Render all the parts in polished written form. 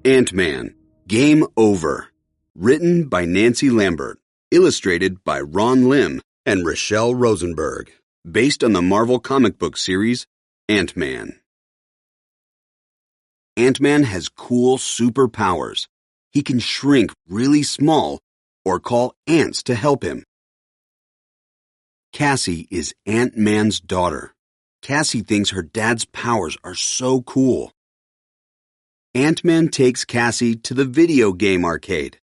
Ant-Man, Game Over. Written by Nancy Lambert. Illustrated by Ron Lim and Rochelle Rosenberg. Based on the Marvel comic book series, Ant-Man. Ant-Man has cool superpowers. He can shrink really small or call ants to help him. Cassie is Ant-Man's daughter. Cassie thinks her dad's powers are so cool. Ant-Man takes Cassie to the video game arcade.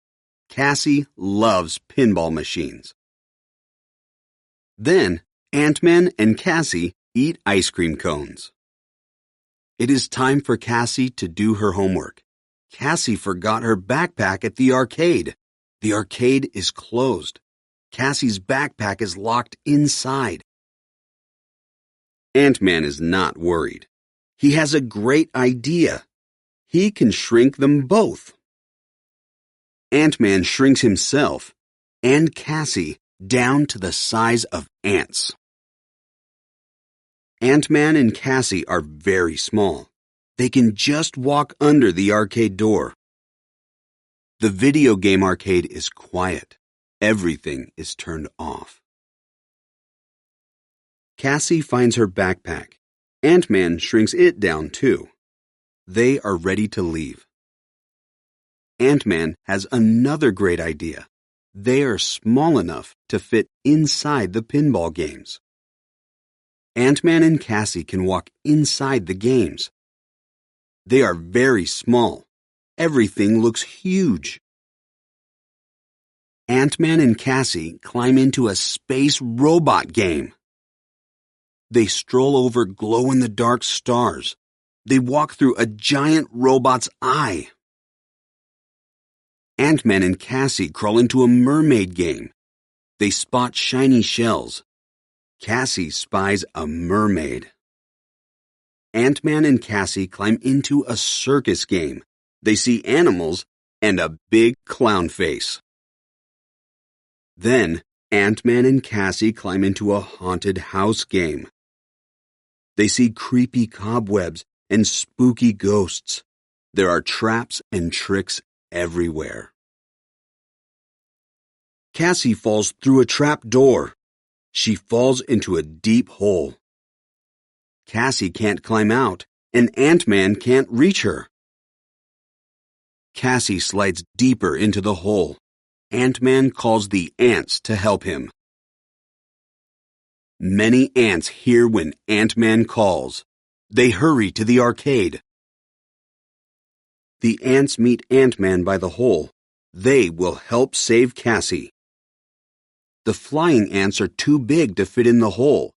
Cassie loves pinball machines. Then, Ant-Man and Cassie eat ice cream cones. It is time for Cassie to do her homework. Cassie forgot her backpack at the arcade. The arcade is closed. Cassie's backpack is locked inside. Ant-Man is not worried. He has a great idea. He can shrink them both. Ant-Man shrinks himself and Cassie down to the size of ants. Ant-Man and Cassie are very small. They can just walk under the arcade door. The video game arcade is quiet. Everything is turned off. Cassie finds her backpack. Ant-Man shrinks it down too. They are ready to leave. Ant-Man has another great idea. They are small enough to fit inside the pinball games. Ant-Man and Cassie can walk inside the games. They are very small. Everything looks huge. Ant-Man and Cassie climb into a space robot game. They stroll over glow-in-the-dark stars. They walk through a giant robot's eye. Ant-Man and Cassie crawl into a mermaid game. They spot shiny shells. Cassie spies a mermaid. Ant-Man and Cassie climb into a circus game. They see animals and a big clown face. Then, Ant-Man and Cassie climb into a haunted house game. They see creepy cobwebs and spooky ghosts. There are traps and tricks everywhere. Cassie falls through a trap door. She falls into a deep hole. Cassie can't climb out, and Ant-Man can't reach her. Cassie slides deeper into the hole. Ant-Man calls the ants to help him. Many ants hear when Ant-Man calls. They hurry to the arcade. The ants meet Ant-Man by the hole. They will help save Cassie. The flying ants are too big to fit in the hole.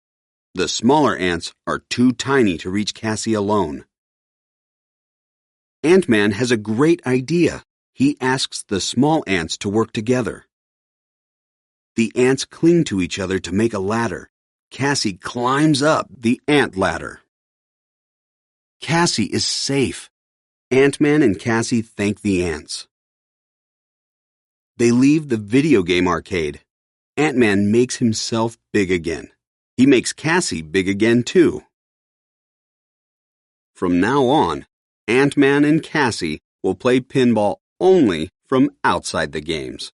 The smaller ants are too tiny to reach Cassie alone. Ant-Man has a great idea. He asks the small ants to work together. The ants cling to each other to make a ladder. Cassie climbs up the ant ladder. Cassie is safe. Ant-Man and Cassie thank the ants. They leave the video game arcade. Ant-Man makes himself big again. He makes Cassie big again too. From now on, Ant-Man and Cassie will play pinball only from outside the games.